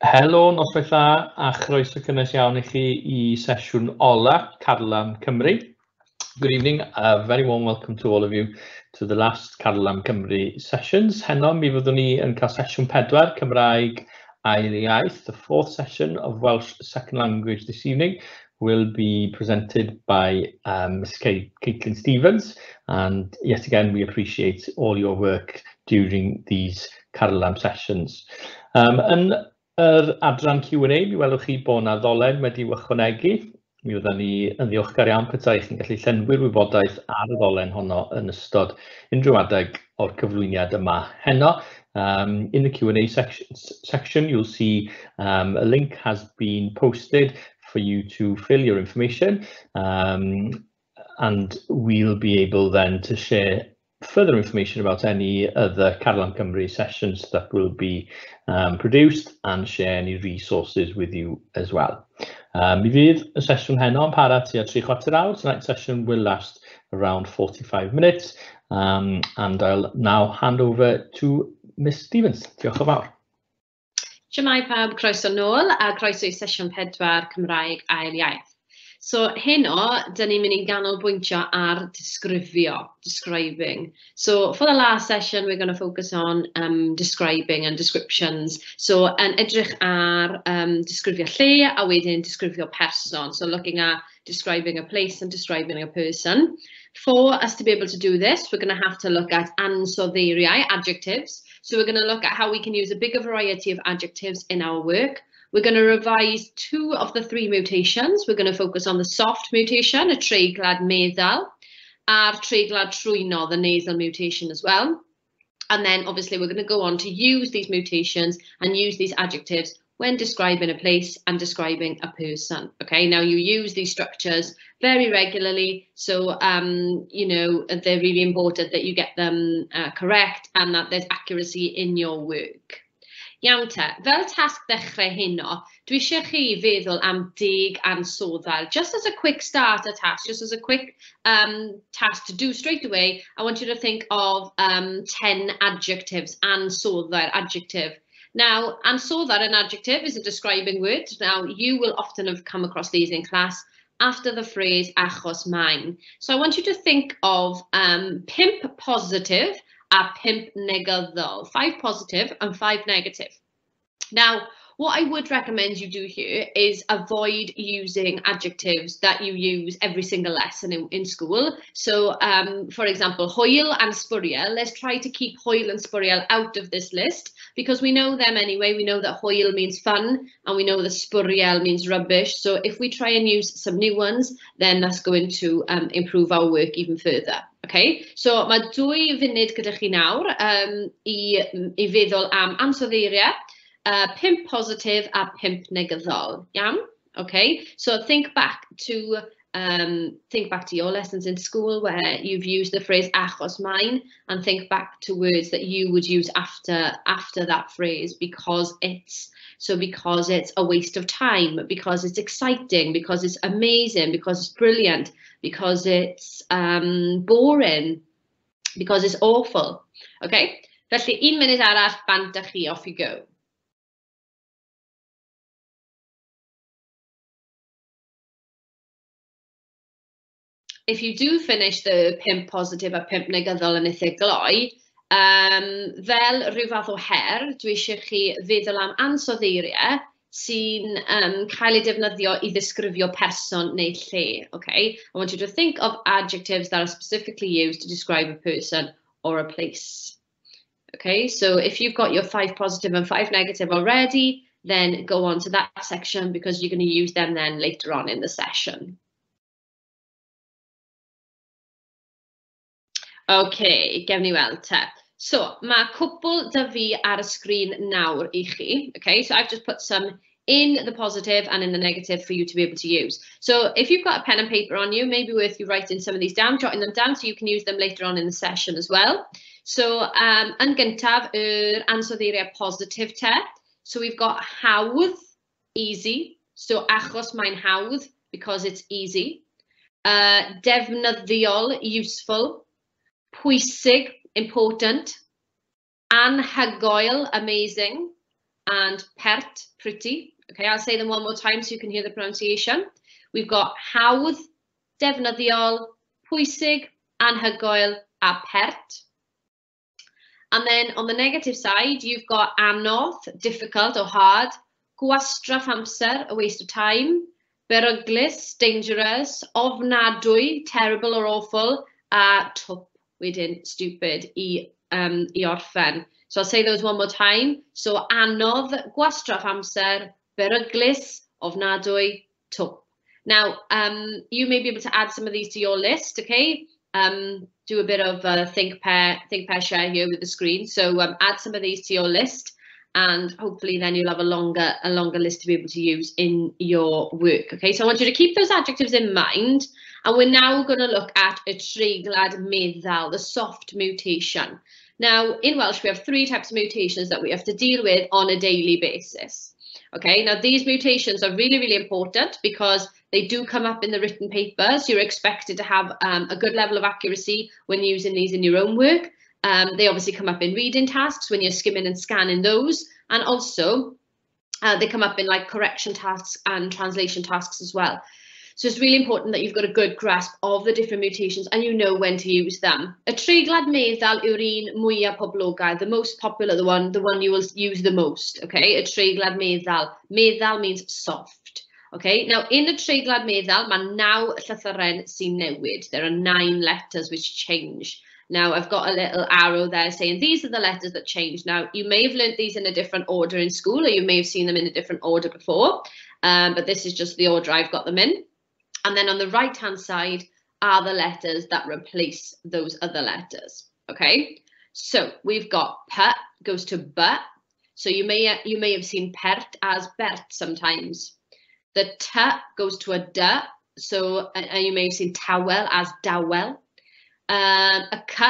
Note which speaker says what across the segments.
Speaker 1: Helo, noswaith dda, a chroeso cynnes iawn i chi I sesiwn ola Carlam Cymru. Good evening, a very warm welcome to all of you to the last Carlam Cymru sessions. Heno, mi fyddwn ni yn cael sesiwn 4, Cymraeg ail iaith. The fourth session of Welsh second language this evening will be presented by Ms. Caitlin Stevens, and yet again we appreciate all your work during these Carlam sessions. Yn yr adran Q&A, mi welwch chi bod yna ddolen wedi'i ychwanegu. Mi fyddwn ni yn ddiolchgar iawn petai chi'n gallu llenwi'r wybodaeth ar y ddolen honno yn ystod unrhyw adeg o'r cyflwyniad yma heno. In the Q&A section, you'll see a link has been posted for you to fill your information, and we'll be able then to share further information about any other Carlam Cymru sessions that will be produced and share any resources with you as well. Mi fydd y sesiwn heno yn para tua 3/4 awr. Tonight's session will last around 45 minutes, and I'll now hand over to Ms Stevens. Diolch yn fawr.
Speaker 2: Siamai pawb, croeso nôl a croeso I sesiwn 4 Cymraeg ail iaith. So heno, dyn ni'n mynd I ganolbwyntio ar disgrifio, describing. So for the last session, we're going to focus on describing and descriptions. So yn edrych ar disgrifio lle a wedyn disgrifio person. So looking at describing a place and describing a person. For us to be able to do this, we're going to have to look at ansoddeiriau, adjectives. So we're going to look at how we can use a bigger variety of adjectives in our work. We're going to revise 2 of the 3 mutations. We're going to focus on the soft mutation, a treiglad meddal, a'r treiglad trwyno, the nasal mutation as well. And then obviously we're going to go on to use these mutations and use these adjectives when describing a place and describing a person. Okay, now you use these structures very regularly, so you know they're really important that you get them correct and that there's accuracy in your work. Iawn te, fel tasg ddechrau heno, dwi eisiau chi feddwl am 10 ansoddal. Just as a quick starter task, just as a quick task to do straight away, I want you to think of 10 adjectives, ansoddal, adjective. Now, ansoddal, an adjective, is a describing word. Now, you will often have come across these in class after the phrase achos maen. So I want you to think of 5 positive a 5 negyddol, 5 positive and 5 negative. Now, what I would recommend you do here is avoid using adjectives that you use every single lesson in school. So, for example, hwyl and sbwriel, let's try to keep hwyl and sbwriel out of this list because we know them anyway. We know that hwyl means fun and we know that sbwriel means rubbish. So if we try and use some new ones, then that's going to improve our work even further. Okay, so mae 2 funud gyda chi nawr I feddwl am ansoddeiriau, 5 positive a 5 negyddol. Iawn? Okay, so think back to your lessons in school where you've used the phrase achos maen, and think back to words that you would use after that phrase because it's a waste of time, because it's exciting, because it's amazing, because it's brilliant, because it's boring, because it's awful. Okay, felly 1 munud arall bant â chi, off you go. If you do finish the 5 positive a 5 negyddol yn eitha gloi, fel rhyw fath o her, dwi eisiau chi feddwl am ansoddeiriau sy'n cael ei defnyddio I ddisgrifio person neu lle. Okay? I want you to think of adjectives that are specifically used to describe a person or a place. Okay, so if you've got your 5 positive and 5 negative already, then go on to that section because you're going to use them then later on in the session. Okay, gewn ni weld te. So, mae cwbl da fi ar y sgrin nawr I chi. Okay, so I've just put some in the positive and in the negative for you to be able to use. So, if you've got a pen and paper on you, maybe worth you writing some of these down, jotting them down so you can use them later on in the session as well. So, yn gyntaf, ansoddeiriau positive te. So, we've got hawdd, easy. So, achos mae'n hawdd, because it's easy. Defnyddiol, useful. Pwysig, important. Anhygoel, amazing. and pert, pretty. Okay, I'll say them one more time so you can hear the pronunciation. We've got hawdd, defnyddiol, pwysig, anhygoel, a pert. And then on the negative side, you've got anodd, difficult or hard, gwastraff amser, a waste of time, beryglus, dangerous, ofnadwy, terrible or awful, a twp, wedyn stupid, i orffen. So I'll say those one more time. So anodd, gwastraff amser, beryglus, ofnadwy, twp. Now, you may be able to add some of these to your list, okay? Do a bit of think, pair, share here with the screen. So add some of these to your list, and hopefully then you'll have a longer list to be able to use in your work. Okay, so I want you to keep those adjectives in mind, and we're now going to look at y treiglad meddal, the soft mutation. Now, in Welsh, we have 3 types of mutations that we have to deal with on a daily basis. Okay, now these mutations are really, really important because they do come up in the written papers. You're expected to have a good level of accuracy when using these in your own work. They obviously come up in reading tasks when you're skimming and scanning those. And also they come up in like correction tasks and translation tasks as well. So it's really important that you've got a good grasp of the different mutations and you know when to use them. Y treiglad meddal yw'r un mwyaf poblogaidd, the most popular, the one you will use the most. Okay, y treiglad meddal. Meddal means soft. Okay, now in y treiglad meddal, mae 9 llythyren sy'n newid. There are 9 letters which change. Now I've got a little arrow there saying these are the letters that change. Now you may have learnt these in a different order in school, or you may have seen them in a different order before, but this is just the order I've got them in. And then on the right hand side are the letters that replace those other letters. Okay, so we've got p goes to b. So you may have seen pert as bert sometimes. The t goes to a d. So you may have seen towel as dawel. A c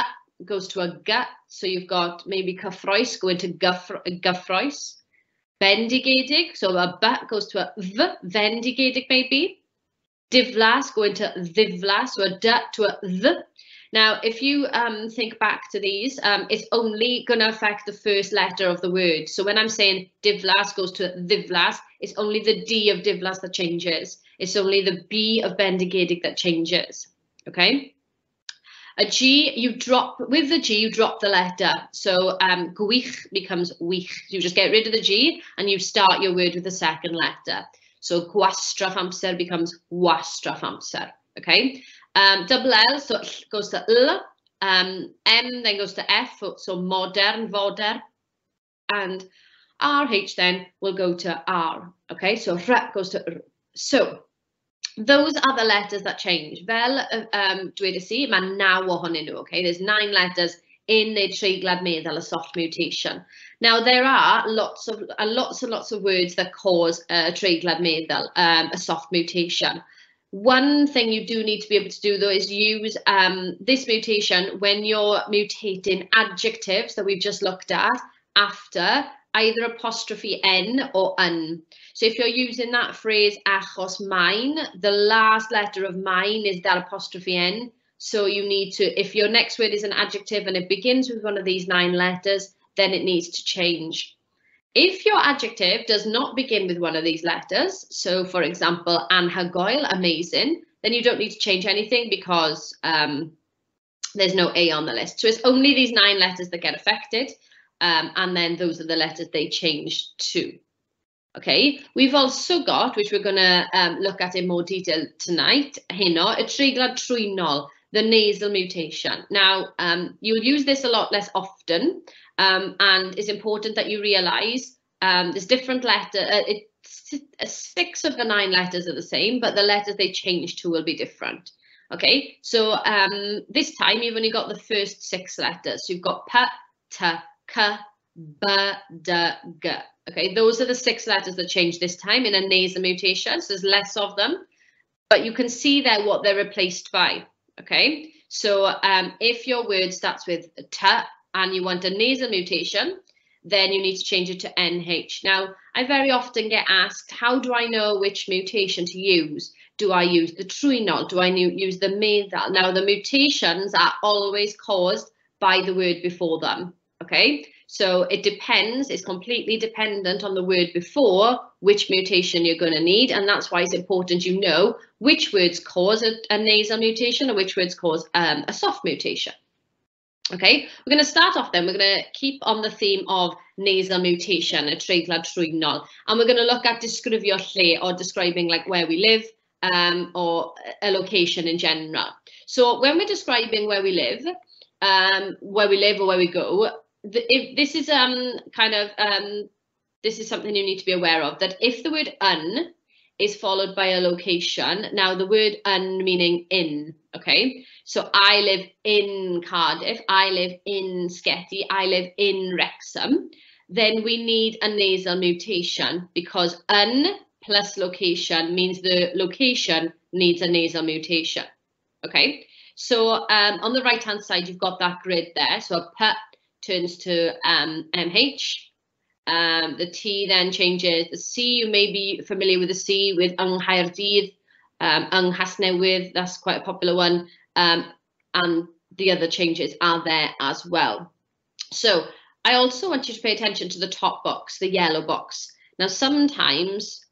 Speaker 2: goes to a g. So you've got maybe cyffroes going to gyffroes. Bendigedig. So a b goes to a v. Vendigedig maybe. Diflas going to ddiflas, so a d to a th. Now, if you think back to these, it's only going to affect the first letter of the word. So when I'm saying diflas goes to ddiflas, it's only the D of diflas that changes. It's only the B of bendigedig that changes. Okay. A G, with the G, you drop the letter. So gwych becomes wych. You just get rid of the G and you start your word with the second letter. So gwastraff amser becomes wastraff amser. Okay. Double L, so it goes to L. M then goes to F, so modern, fodern. And RH then will go to R. Okay, so R goes to R. So those are the letters that change. Fel dwedes I, mae 9 ohonyn nhw. Okay, there's 9 letters in the treiglad meddal, a soft mutation. Now there are lots and lots of words that cause a treiglad meddal, a soft mutation. One thing you do need to be able to do though is use this mutation when you're mutating adjectives that we've just looked at after either apostrophe N or un. So if you're using that phrase achos mine, the last letter of mine is that apostrophe N. So you need to, if your next word is an adjective and it begins with one of these 9 letters, then it needs to change. If your adjective does not begin with one of these letters, so for example, anhygoel, amazing, then you don't need to change anything because there's no A on the list. So it's only these 9 letters that get affected, and then those are the letters they change to. Okay, we've also got, which we're going to look at in more detail tonight, heno, y treiglad trwynol, the nasal mutation. Now, you'll use this a lot less often, and it's important that you realise there's different letters. 6 of the 9 letters are the same, but the letters they change to will be different. Okay, so this time you've only got the first 6 letters. So you've got p, t, k, b, d, g. Okay, those are the 6 letters that change this time in a nasal mutation. So there's less of them, but you can see there what they're replaced by. Okay, so if your word starts with t and you want a nasal mutation, then you need to change it to NH. Now, I very often get asked, how do I know which mutation to use? Do I use the trwynol? Do I use the meddal? Now, the mutations are always caused by the word before them. Okay, So it depends, it's completely dependent on the word before which mutation you're going to need, and that's why it's important you know which words cause a nasal mutation and which words cause a soft mutation. Okay, we're going to start off then, we're going to keep on the theme of nasal mutation, a treiglad trwygnol, and we're going to look at scriviately, or describing like where we live, or a location in general. So when we're describing where we live or where we go, this is this is something you need to be aware of, that if the word un is followed by a location, now the word un meaning in, okay? So I live in Cardiff, I live in Sketty, I live in Wrexham, then we need a nasal mutation, because un plus location means the location needs a nasal mutation, okay? So on the right hand side you've got that grid there, so a p turns to MH, the T then changes, the C, you may be familiar with the C with yng Nghaerdydd, yng Nghasnewydd, that's quite a popular one, and the other changes are there as well. So I also want you to pay attention to the top box, the yellow box. Now sometimes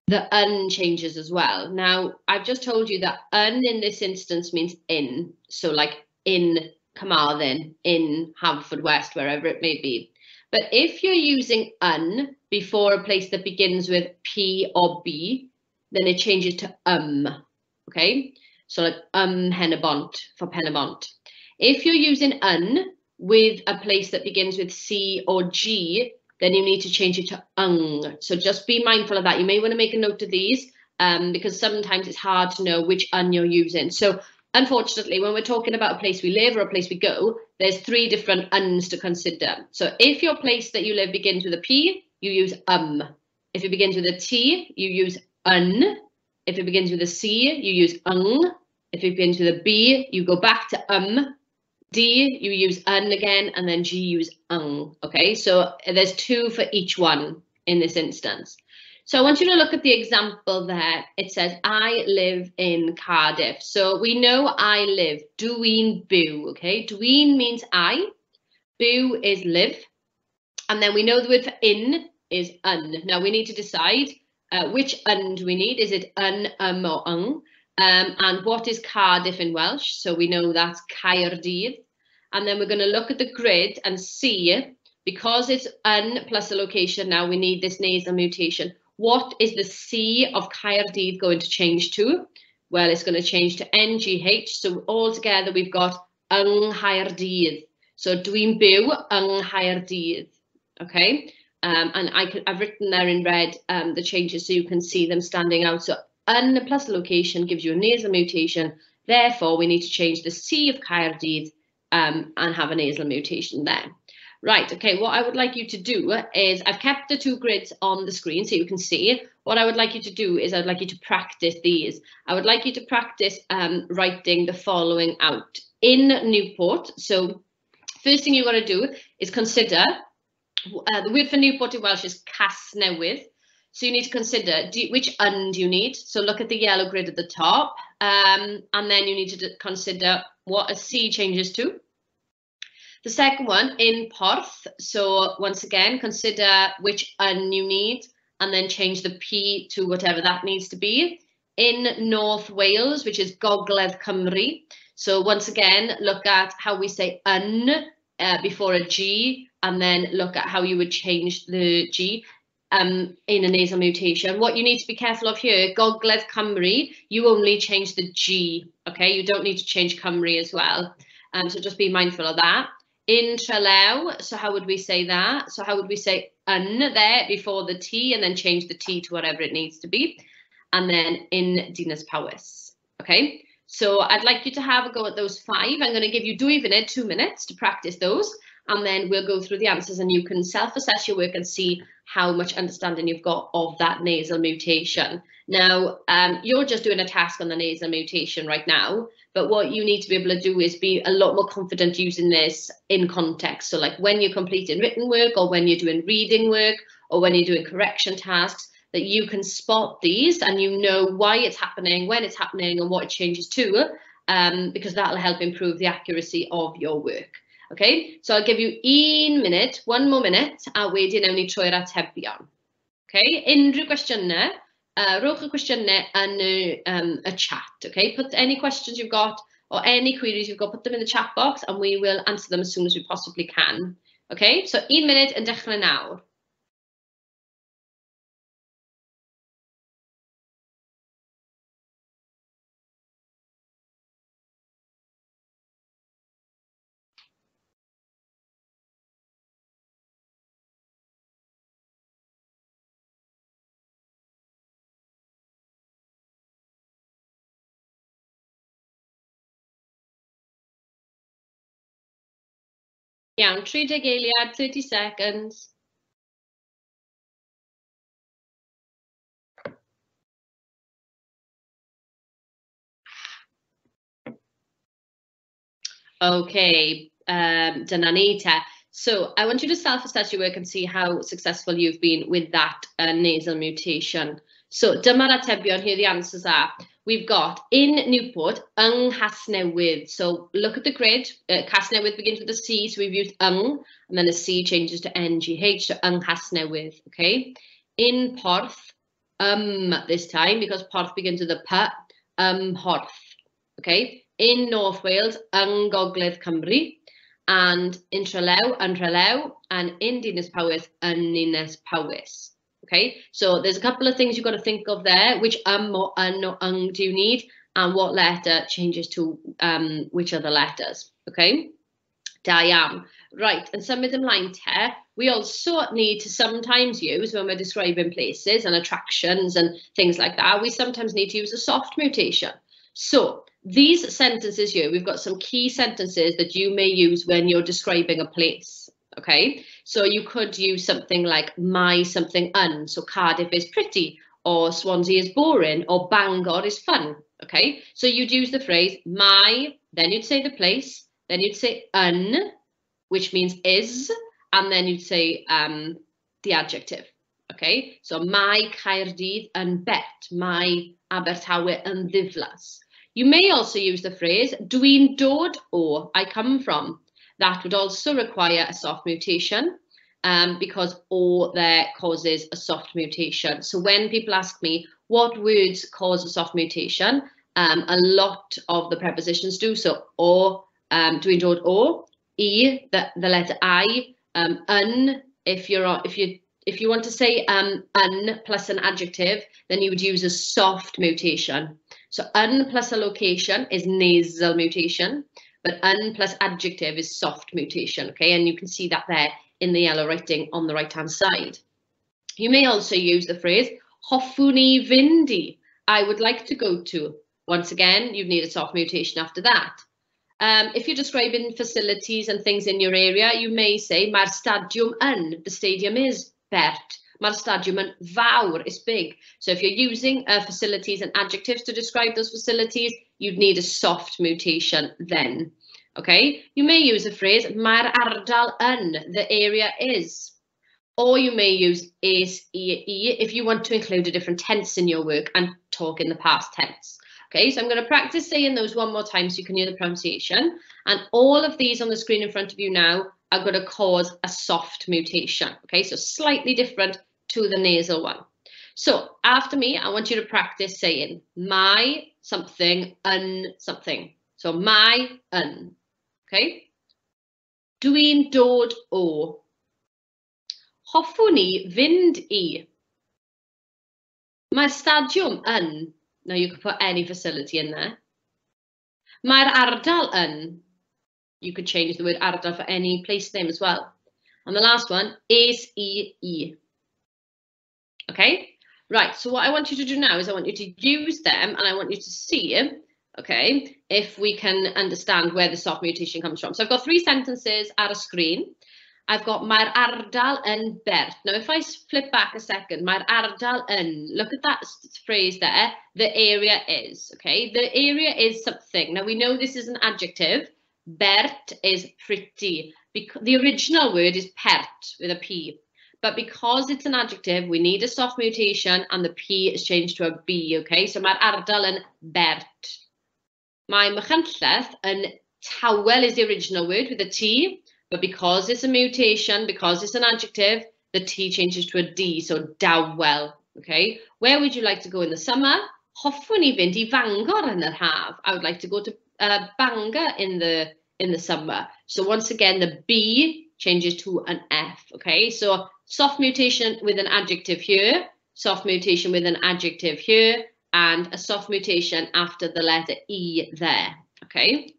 Speaker 2: the un changes as well. Now I've just told you that un in this instance means in, so like in Carmarthen, in Haverfordwest, wherever it may be. But if you're using un before a place that begins with P or B, then it changes to okay? So like Hennebont for Pennebont. If you're using un with a place that begins with C or G, then you need to change it to ung. So just be mindful of that. You may want to make a note of these, because sometimes it's hard to know which un you're using. So unfortunately, when we're talking about a place we live or a place we go, there's 3 different uns to consider. So if your place that you live begins with a P, you use If it begins with a T, you use un. If it begins with a C, you use ung. If it begins with a B, you go back to D, you use un again, and then G, you use ung. Okay, so there's 2 for each one in this instance. So I want you to look at the example there. It says, I live in Cardiff. So we know I live, dwi'n byw, okay? Dwi'n means I, byw is live, and then we know the word for in is un. Now we need to decide which un do we need? Is it un, or ung? And what is Cardiff in Welsh? So we know that's Caerdydd. And then we're going to look at the grid and see, because it's un plus a location, now we need this nasal mutation. What is the C of Caerdydd going to change to? Well, it's going to change to NGH. So altogether we've got yng Nghaerdydd. So dwi'n byw yng Nghaerdydd. Okay, and I've written there in red the changes so you can see them standing out. So un plus location gives you a nasal mutation. Therefore, we need to change the C of Caerdydd and have a nasal mutation there. Right, okay, what I would like you to do is, I've kept the 2 grids on the screen so you can see. What I would like you to do is I'd like you to practice these. I would like you to practice writing the following out. In Newport, so first thing you've got to do is consider, the word for Newport in Welsh is Casnewydd. So you need to consider which un do you need. So look at the yellow grid at the top, and then you need to consider what a C changes to. The second one, in Porth, so once again, consider which un you need, and then change the P to whatever that needs to be. In North Wales, which is Gogledd Cymru, so once again, look at how we say un before a G, and then look at how you would change the G in a nasal mutation. What you need to be careful of here, Gogledd Cymru, you only change the G, okay? You don't need to change Cymru as well, so just be mindful of that. In Trelew, so how would we say that? So how would we say un there before the T, and then change the T to whatever it needs to be? And then in Dinas Powys, okay? So I'd like you to have a go at those 5. I'm going to give you 2 minutes to practice those, and then we'll go through the answers and you can self-assess your work and see how much understanding you've got of that nasal mutation. Now, you're just doing a task on the nasal mutation right now, but what you need to be able to do is be a lot more confident using this in context. So like when you're completing written work, or when you're doing reading work, or when you're doing correction tasks, that you can spot these and you know why it's happening, when it's happening, and what it changes to, because that'll help improve the accuracy of your work. Okay, so I'll give you 1 more minute, a wedyn ewn ni trwy'r atebion. Okay, unrhyw gwestiynau, rowch y gwestiynau yn y chat. Okay, put any questions you've got or any queries you've got, put them in the chat box and we will answer them as soon as we possibly can. Okay, so 1 minute yn dechrau nawr. Iawn, 30 eiliad, 30 seconds. Okay, dyna ni te. So I want you to self-assess your work and see how successful you've been with that nasal mutation. So dyma'r atebion, here the answers are. We've got in Newport, yng Nghasnewydd. So look at the grid. Casnewydd begins with a C, so we've used and then a C changes to NGH, so yng Nghasnewydd, okay? In Porth, this time, because Porth begins with a P, Horth, okay? In North Wales, yng Gogledd Cymru, and in Trelew, yn Trelew, and in Dinas Powys, yn Dinas Powys. Okay, so there's a couple of things you've got to think of there. Which or or do you need, and what letter changes to which other letters? Okay, da iawn. Right, and symud ymlaen te, we also need to sometimes use, when we're describing places and attractions and things like that, we sometimes need to use a soft mutation. So these sentences here, we've got some key sentences that you may use when you're describing a place. Okay, so you could use something like my something un, so Cardiff is pretty, or Swansea is boring, or Bangor is fun. Okay, so you'd use the phrase my, then you'd say the place, then you'd say un, which means is, and then you'd say the adjective. Okay, so my Caerdydd yn bet, my Abertawe yn ddiflas. You may also use the phrase dwi'n dod o, I come from. That would also require a soft mutation because o there causes a soft mutation. So when people ask me what words cause a soft mutation, a lot of the prepositions do. So o, dwi'n dod o, the letter I, un, if you want to say un plus an adjective, then you would use a soft mutation. So un plus a location is nasal mutation, but un plus adjective is soft mutation, okay? And you can see that there in the yellow writing on the right-hand side. You may also use the phrase hoffwn i fynd i, I would like to go to. Once again, you need a soft mutation after that. If you're describing facilities and things in your area, you may say mae'r stadiwm yn, the stadium is bert. Mae'r stadiwm yn fawr, it's big. So if you're using facilities and adjectives to describe those facilities, you'd need a soft mutation then. Okay, you may use the phrase mae'r ardal yn, the area is. Or you may use is, e, if you want to include a different tense in your work and talk in the past tense. Okay, so I'm going to practice saying those one more time so you can hear the pronunciation. And all of these on the screen in front of you now are going to cause a soft mutation. Okay, so slightly different to the nasal one. So after me, I want you to practice saying my something, un something. So my, un. Okay. Dwi'n dod o. Hoffwn i fynd i. Mae'r stadiwm yn. Now you could put any facility in there. Mae'r ardal yn. You could change the word ardal for any place name as well. And the last one is e. Okay, right, so what I want you to do now is I want you to use them and I want you to see, okay, if we can understand where the soft mutation comes from. So I've got 3 sentences at a screen. I've got mae'r ardal yn bert. Now if I flip back a second, mae'r ardal yn, look at that phrase there, the area is, okay, the area is something. Now we know this is an adjective, bert is pretty, because the original word is pert with a P. But because it's an adjective, we need a soft mutation and the P is changed to a B, okay? So mae'r ardal yn bert. Mae Machynlleth yn tawel is the original word with a T, But because it's a mutation, because it's an adjective, the T changes to a D, so dawel. Okay, where would you like to go in the summer? Hoffwn I fynd I Fangor yn yr haf. I would like to go to Bangor in the summer. So once again, the B changes to an F. Okay, so soft mutation with an adjective here, soft mutation with an adjective here, and a soft mutation after the letter E there. Okay.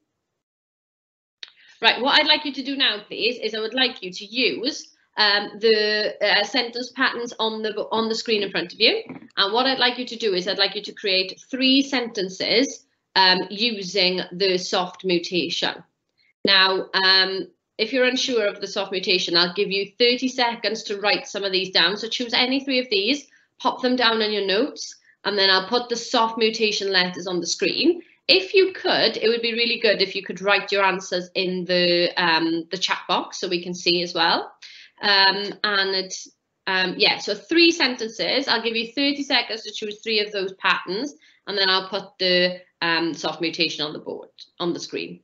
Speaker 2: Right, what I'd like you to do now, please, is I would like you to use the sentence patterns on the screen in front of you. And what I'd like you to do is I'd like you to create 3 sentences using the soft mutation. Now, if you're unsure of the soft mutation, I'll give you 30 seconds to write some of these down. So choose any 3 of these, pop them down on your notes, and then I'll put the soft mutation letters on the screen. If you could, it would be really good if you could write your answers in the chat box so we can see as well. Yeah, so 3 sentences. I'll give you 30 seconds to choose 3 of those patterns, and then I'll put the soft mutation on the board, on the screen.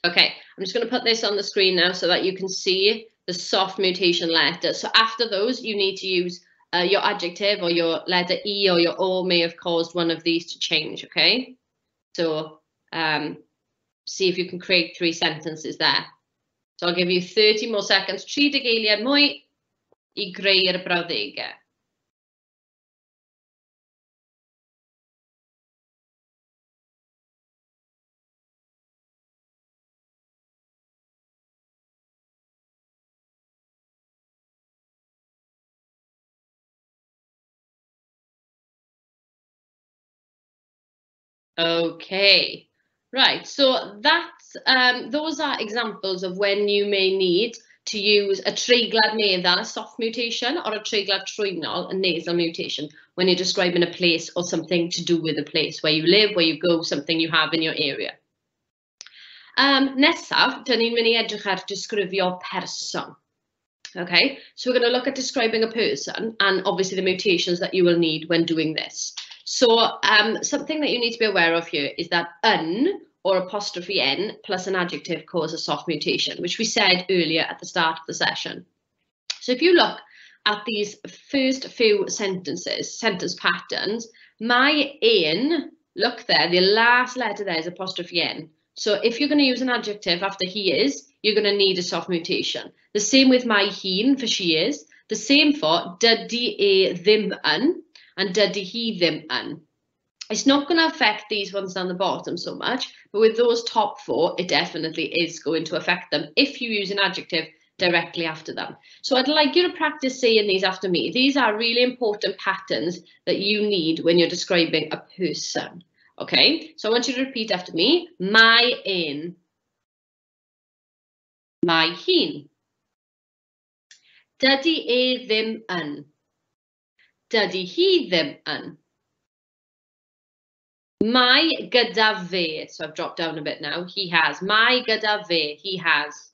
Speaker 2: Okay, I'm just going to put this on the screen now so that you can see the soft mutation letters. So after those, you need to use your adjective or your letter E or your O may have caused one of these to change, okay? So see if you can create 3 sentences there. So I'll give you 30 more seconds, 30 geiriau mwy I greu'r brawddegau. Okay, right, so that's those are examples of when you may need to use a treiglad meddal, a soft mutation, or a treiglad trwynol, a nasal mutation, when you're describing a place or something to do with a place, where you live, where you go, something you have in your area. Nesaf, dyn ni'n mynd I edrych ar disgrifio person. Okay, so we're going to look at describing a person and obviously the mutations that you will need when doing this. So something that you need to be aware of here is that un or apostrophe n plus an adjective cause a soft mutation, which we said earlier at the start of the session. So if you look at these first few sentences, sentence patterns, my un, look there, the last letter there is apostrophe n. So if you're going to use an adjective after he is, you're going to need a soft mutation. The same with my hi'n for she is. The same for dydi e ddim yn and dydi hi ddim yn. It's not going to affect these ones down the bottom so much, but with those top 4, it definitely is going to affect them if you use an adjective directly after them. So I'd like you to practice saying these after me. These are really important patterns that you need when you're describing a person. Okay, so I want you to repeat after me. My un. My hi'n. Dydi e ddim yn. Dydi hi ddim yn. Mae gyda fe. So I've dropped down a bit now. He has. Mae gyda fe. He has.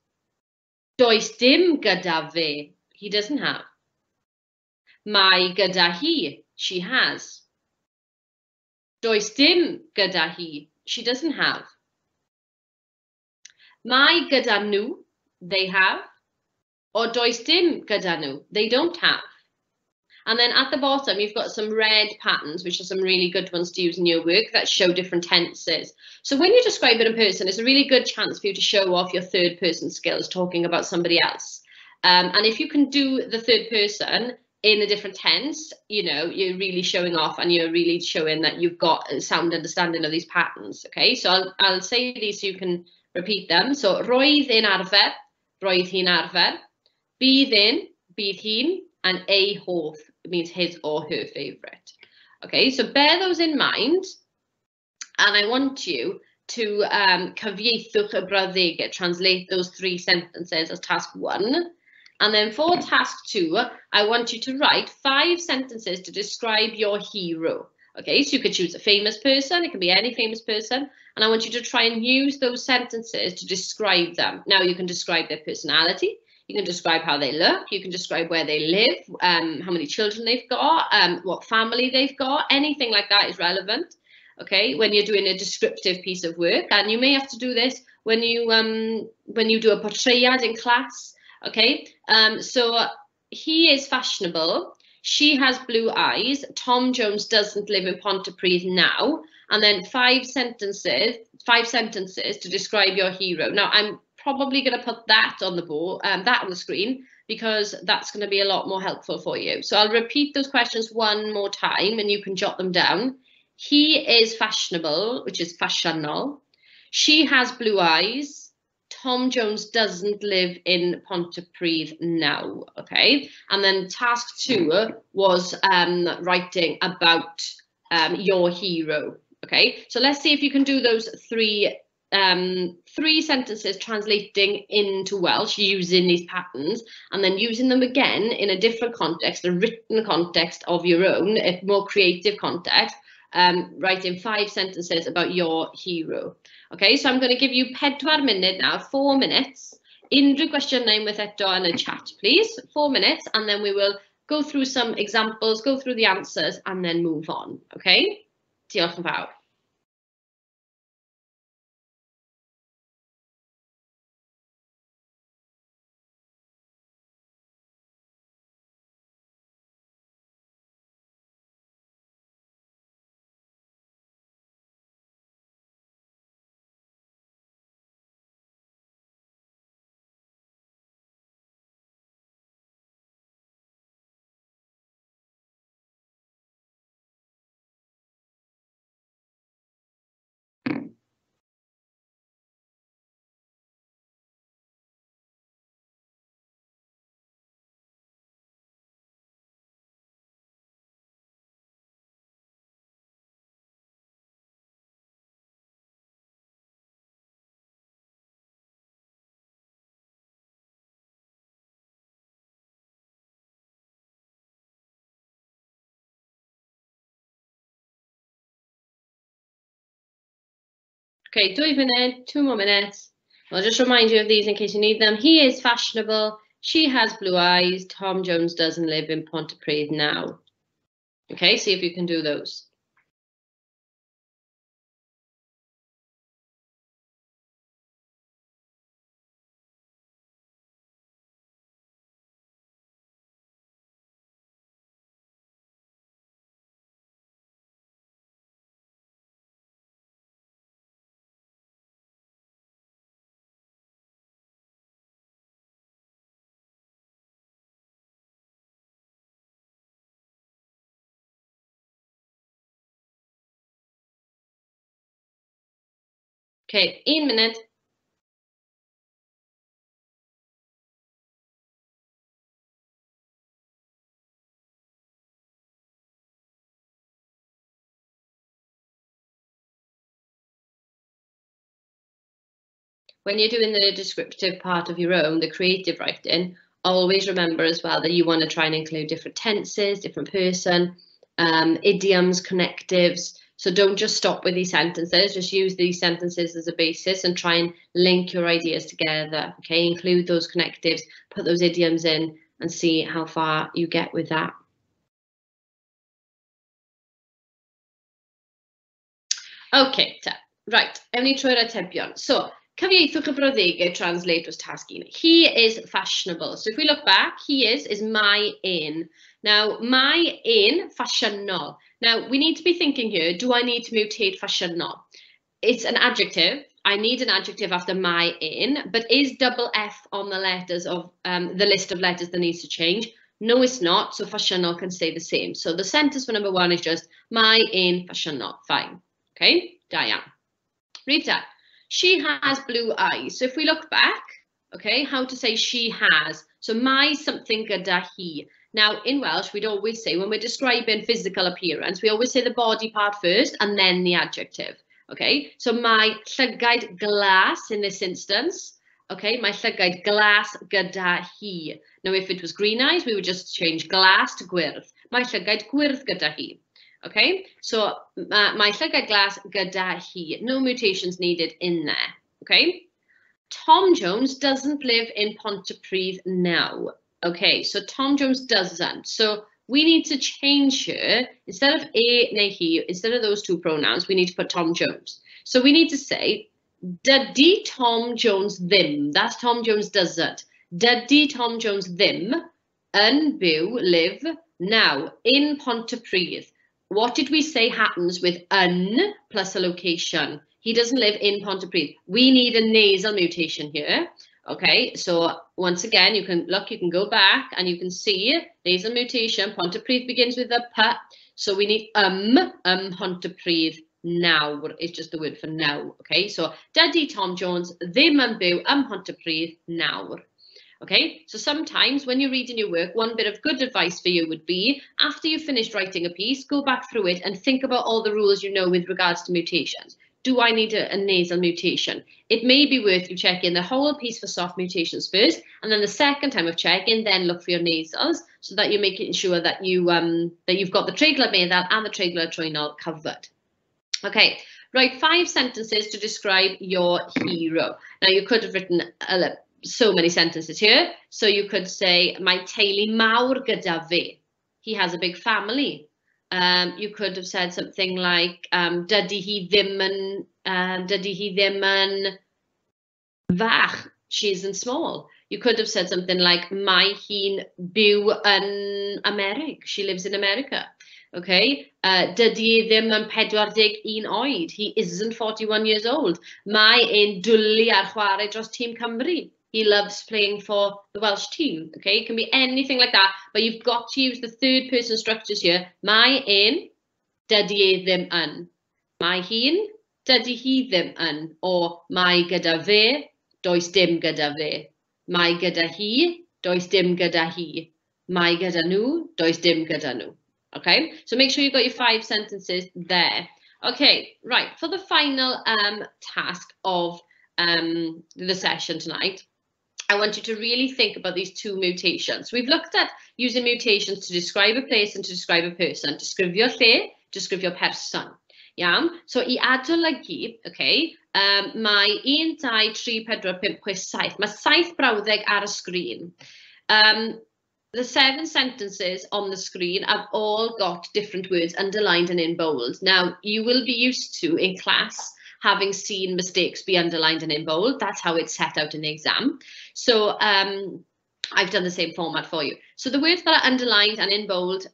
Speaker 2: Does dim gyda fe. He doesn't have. Mae gyda hi. She has. Does dim gyda hi. She doesn't have. Mae gyda nhw. They have. Or does dim gyda nhw. They don't have. And then at the bottom, you've got some red patterns, which are some really good ones to use in your work that show different tenses. So when you're describing a person, it's a really good chance for you to show off your third person skills, talking about somebody else. And if you can do the third person in a different tense, you know, you're really showing off and you're really showing that you've got a sound understanding of these patterns. Okay, so I'll say these so you can repeat them. So roedd yn arfer, roedd hi'n arfer. Bydd yn, bydd hi'n, and a hoff means his or her favourite. Okay, so bear those in mind, and I want you to cyfieithwch y brawddegau, translate those 3 sentences as task 1, and then for task 2, I want you to write 5 sentences to describe your hero. Okay, so you could choose a famous person, it can be any famous person, and I want you to try and use those sentences to describe them. Now you can describe their personality, You can describe how they look. You can describe where they live, how many children they've got, what family they've got. Anything like that is relevant, okay, when you're doing a descriptive piece of work. And you may have to do this when you do a portrait in class, okay. So he is fashionable. She has blue eyes. Tom Jones doesn't live in Pontypridd now. And then five sentences to describe your hero. Now, I'm probably going to put that on the board, that on the screen, because that's going to be a lot more helpful for you. So I'll repeat those questions one more time and you can jot them down. He is fashionable, which is fashional. She has blue eyes. Tom Jones doesn't live in Pontypridd now, okay? And then task 2 was writing about your hero, okay? So let's see if you can do those three sentences translating into Welsh using these patterns, and then using them again in a different context, a written context of your own, a more creative context, writing 5 sentences about your hero. Okay, so I'm going to give you 4 munud now, 4 minutes. Unrhyw gwestiynau unwaith eto yn y chat, please. 4 minutes, and then we will go through some examples, go through the answers, and then move on. Okay? Diolch yn fawr. Okay, 2 minutes, 2 more minutes. I'll just remind you of these in case you need them. He is fashionable. She has blue eyes. Tom Jones doesn't live in Pontypridd now. Okay, see if you can do those. Okay, 1 minute. When you're doing the descriptive part of your own, the creative writing, always remember as well that you want to try and include different tenses, different person, idioms, connectives. So don't just stop with these sentences, just use these sentences as a basis and try and link your ideas together, okay? Include those connectives, put those idioms in and see how far you get with that. Okay, right, ewn ni trwy'r atebion. So, cyfieithwch y brawddegau, translate was task 1. He is fashionable. So if we look back, he is my in. Now, my in, fashionol. Now, we need to be thinking here, do I need to mutate fashionol? It's an adjective. I need an adjective after my in, but is double F on the letters of the list of letters that needs to change? No, it's not. So fashionol can stay the same. So the sentence for number 1 is just my in fashionol. Fine. Okay, da iawn. Read that. She has blue eyes. So if we look back, okay, how to say she has. So my something gyda hi. Now in Welsh, we'd always say when we're describing physical appearance, we always say the body part first and then the adjective. Okay, so my llygaid glas in this instance. Okay, my llygaid glas gyda hi. Now if it was green eyes, we would just change glas to gwyrdd. My llygaid gwyrdd gyda hi. Okay, so my llygaid glas gyda hi. No mutations needed in there. Okay, Tom Jones doesn't live in Pontypridd now. Okay, so Tom Jones doesn't. So we need to change here, instead of a neu he, instead of those two pronouns, we need to put Tom Jones. So we need to say, dydy Tom Jones ddim. That's Tom Jones doesn't. Dydy Tom Jones ddim yn byw, live, now, in Pontypridd. What did we say happens with yn plus a location? He doesn't live in Pontypridd. We need a nasal mutation here. Okay, so once again, you can go back and you can see nasal mutation. Pontypridd begins with a p. So we need Pontypridd now. It's just the word for now. Okay, so dydy Tom Jones ddim yn byw Pontypridd nawr. Okay, so sometimes when you're reading your work, one bit of good advice for you would be, after you've finished writing a piece, go back through it and think about all the rules you know with regards to mutations. Do I need a nasal mutation? It may be worth you checking the whole piece for soft mutations first, and then the second time of checking, then look for your nasals, so that you're making sure that you've got the treiglau meddal and the treiglau trwynol covered. Okay, write 5 sentences to describe your hero. Now you could have written so many sentences here. So you could say, mae teulu mawr gyda fi. He has a big family. You could have said something like, dydy hi ddim yn fach. She isn't small. You could have said something like, mae hi'n byw yn America. She lives in America. Okay. Dydy ddim yn 41 oed. He isn't 41 years old. Mae e'n dwlu ar chwarae dros Tîm Cymru. He loves playing for the Welsh team. Okay, it can be anything like that, but you've got to use the third person structures here. Mae ein, dydy e ddim yn. Mae hi'n, dydy hi ddim yn. Or mae gyda fe, does dim gyda fe. Mae gyda hi, does dim gyda hi. Mae gyda nhw, does dim gyda nhw. Okay, so make sure you've got your 5 sentences there. Okay, right, for the final task of the session tonight, I want you to really think about these 2 mutations. We've looked at using mutations to describe a place and to describe a person. Disgrifio lle, disgrifio person. Iawn? So I adolygu, okay, mae 1, 2, 3, 4, 5, 6, 7. Mae 7 brawddeg ar y sgrin. The 7 sentences on the screen have all got different words underlined and in bold. Now, you will be used to, in class, having seen mistakes be underlined and in bold. That's how it's set out in the exam. So I've done the same format for you. So the words that are underlined and in bold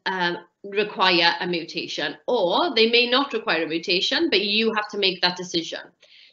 Speaker 2: require a mutation, or they may not require a mutation, but you have to make that decision.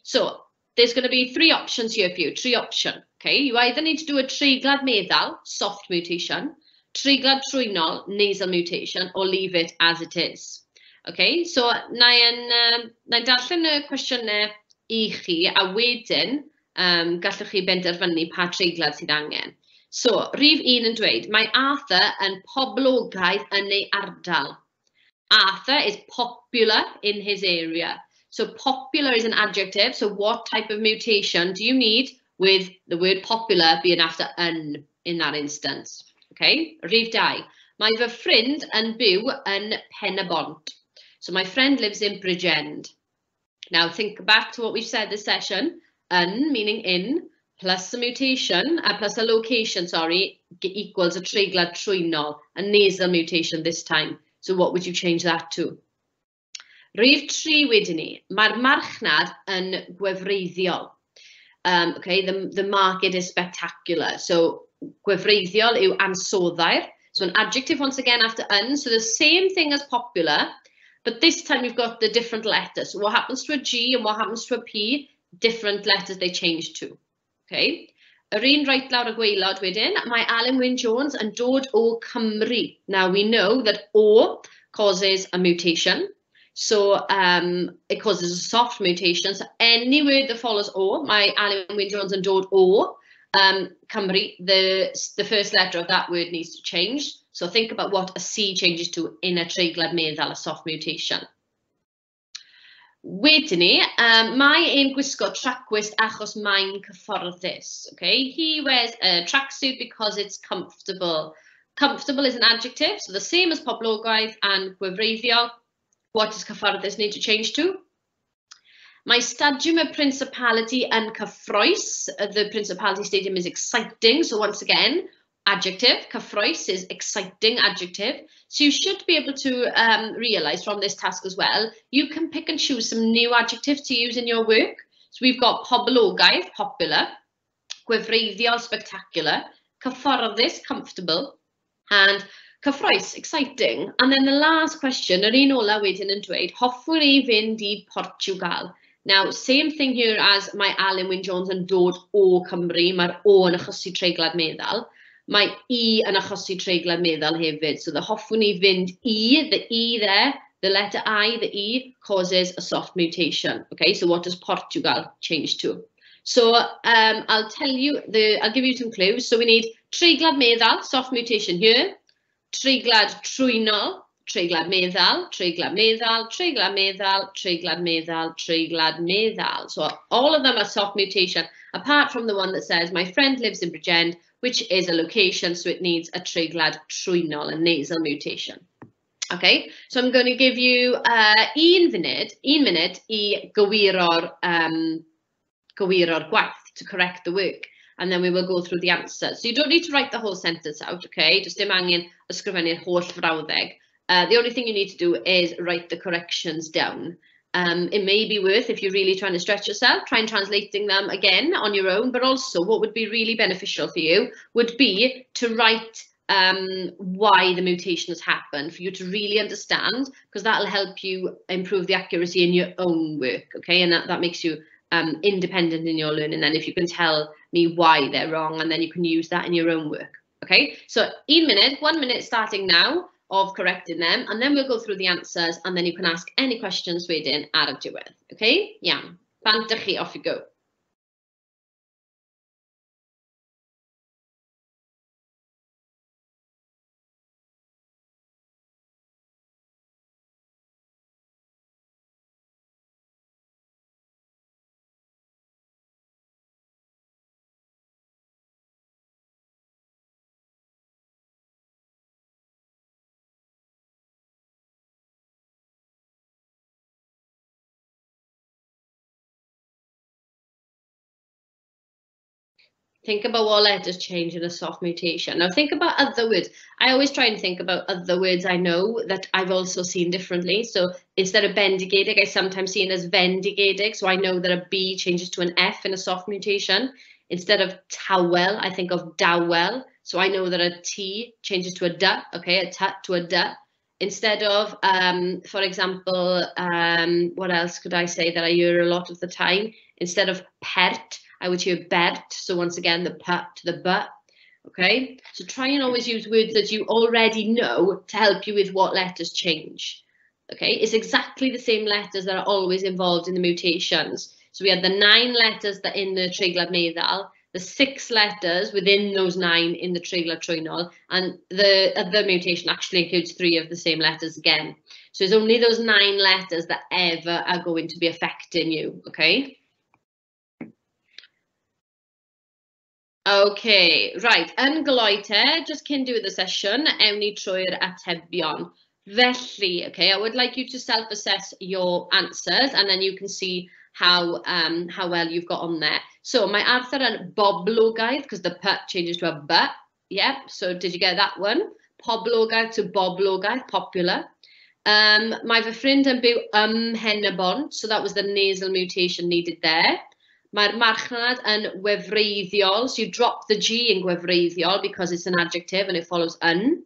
Speaker 2: So there's going to be 3 options here for you, 3 options. Okay, you either need to do a treiglad meddal, soft mutation, treiglad trwynol, nasal mutation, or leave it as it is. Okay, so na darllen y cwestiynau I chi, a wedyn gallwch chi benderfynu pa treiglad sydd angen. So, rhif 1 yn dweud, mae Arthur yn poblogaidd yn ei ardal. Arthur is popular in his area. So popular is an adjective, so what type of mutation do you need with the word popular being after yn in that instance? Okay, rhif 2, mae fy ffrind yn byw yn Pen y Bont. So my friend lives in Bridgend. Now think back to what we've said this session. Yn, meaning in, plus a mutation, plus a location, sorry, equals a treiglad trwynol, a nasal mutation this time. So what would you change that to? Rhif 3 wedyn ni, mae'r marchnad yn gwefreiddiol. Okay, the market is spectacular. So gwefreiddiol yw ansoddair. So an adjective once again after yn, so the same thing as popular, but this time you've got the different letters. So what happens to a G and what happens to a P, different letters they change to. Okay. Yr un right lawr y gwaelod wedyn, mae Alan Wyn Jones yn dod o Cymru. Now we know that O causes a mutation. So it causes a soft mutation. So any word that follows O, mae Alan Wyn Jones yn dod o Cymru, the first letter of that word needs to change. So think about what a C changes to in a treiglad meddal, a soft mutation. Wedyn ni, mae ein gwisgo trackwist achos mae'n cyfforddus. Okay, he wears a tracksuit because it's comfortable. Comfortable is an adjective, so the same as poblogaidd and gwefreiddiol. What does cyfforddus need to change to? My stadium of principality and cyffroes. The principality stadium is exciting. So once again, adjective. Cyffroes is exciting adjective. So you should be able to realise from this task as well, you can pick and choose some new adjectives to use in your work. So we've got poblogaidd, popular, gwefreiddiol, spectacular, cyfforddus, comfortable, and cyffroes, exciting. And then the last question, yr un ola wedyn yn dweud, hoffwn I fynd I Portugal. Now, same thing here as my Alan Wyn Jones yn dod o Cymru, mae'r o yn achosi treiglad meddal. Mae I yn achosi treiglad meddal hefyd. So the hoffwn I fynd I, the I there, the letter I, the E, causes a soft mutation. Okay, so what does Portugal change to? So I'll tell you, I'll give you some clues. So we need treiglad meddal, soft mutation here. Treiglad trwynol, treiglad meddal, treiglad meddal, treiglad meddal, treiglad meddal, treiglad meddal. So all of them are soft mutation, apart from the one that says, my friend lives in Bridgend, which is a location, so it needs a treiglad trwynol, a nasal mutation. Okay, so I'm going to give you un minute I gywiro'r gwaith, to correct the work. And then we will go through the answers. So you don't need to write the whole sentence out, okay? Just dim angen ysgrifennu'r holl frawddeg. The only thing you need to do is write the corrections down. It may be worth, if you're really trying to stretch yourself, try and translating them again on your own, but also what would be really beneficial for you would be to write why the mutation has happened, for you to really understand, because that'll help you improve the accuracy in your own work, okay? And that makes you independent in your learning. Then if you can tell me why they're wrong, and then you can use that in your own work. Okay, so 1 minute starting now of correcting them, and then we'll go through the answers, and then you can ask any questions wedyn ar y diwedd. Okay, iawn. Bant chi, off you go. Think about what letters change in a soft mutation. Now think about other words. I always try and think about other words I know that I've also seen differently. So instead of bendigedig, I sometimes see it as vendigedig. So I know that a B changes to an F in a soft mutation. Instead of towel, I think of dowel. So I know that a T changes to a D, okay, a T to a D. Instead of, for example, what else could I say that I hear a lot of the time? Instead of pert, I would hear bert, so once again, the p to the b, okay? So try and always use words that you already know to help you with what letters change, okay? It's exactly the same letters that are always involved in the mutations. So we had the 9 letters that in the treiglad meddal, the 6 letters within those 9 in the treiglad trwynol, and the other mutation actually includes 3 of the same letters again. So it's only those 9 letters that ever are going to be affecting you, okay? Okay, right, yn gloi te, just cyn diwedd y sesiwn, ewn ni trwy'r atebion. Felly, okay, I would like you to self-assess your answers, and then you can see how well you've got on there. So, my Arthur yn boblogaidd, because the p changes to a b. Yep, so did you get that one? Poblogaidd to boblogaidd, popular. Mae fy ffrind yn byw Henebont, so that was the nasal mutation needed there. Mae'r marchnad yn wefreiddiol, so you drop the G in gwefreiddiol because it's an adjective and it follows yn.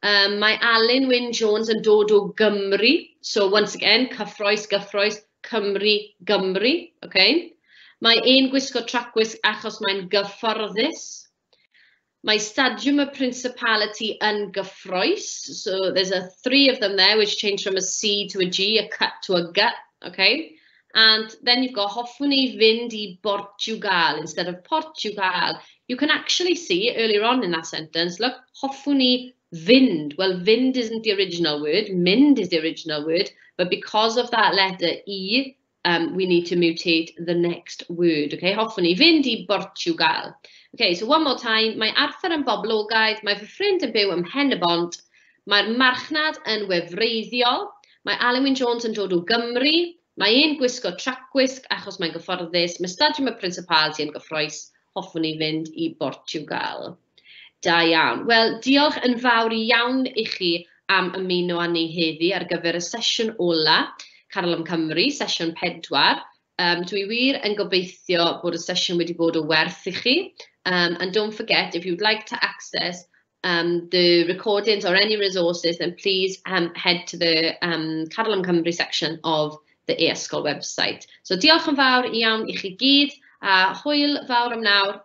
Speaker 2: Mae Alan Wyn Jones yn dod o Gymru, so once again, cyffroes, gyffroes, Cymru, Gymru, okay? Mae ein gwisgo tracwisg achos mae'n gyfforddus. Mae stadium y principality yn gyffroes, so there's 3 of them there which change from a C to a G, a cut to a gut, okay? And then you've got hoffwn I fynd I Portugal instead of Portugal. You can actually see earlier on in that sentence, look, hoffwn I fynd. Well, fynd isn't the original word, mynd is the original word, but because of that letter E, we need to mutate the next word, okay? Hoffwn I fynd I Portugal. Okay, so one more time. Mae Arthur yn boblogaidd, mae fy ffrind yn byw ym Henebont, mae'r marchnad yn wefreiddiol, mae Alan Wyn Jones yn dod o Gymru, Mae un gwisgo tracgwisg achos mae'n gyfforddus. Mae stadiwm y Principality yn gyffroes. Hoffwn i fynd i Bortiwgal. Da iawn. Wel, diolch yn fawr iawn i chi am ymuno â ni heddi ar gyfer y sesiwn ola, Carlam Cymru, sesiwn 4. Dwi wir yn gobeithio bod y sesiwn wedi bod o werth i chi. And don't forget, if you'd like to access the recordings or any resources, then please head to the Carlam Cymru section of the e-sgol website. So diolch yn fawr iawn i chi gyd, a hwyl fawr am nawr.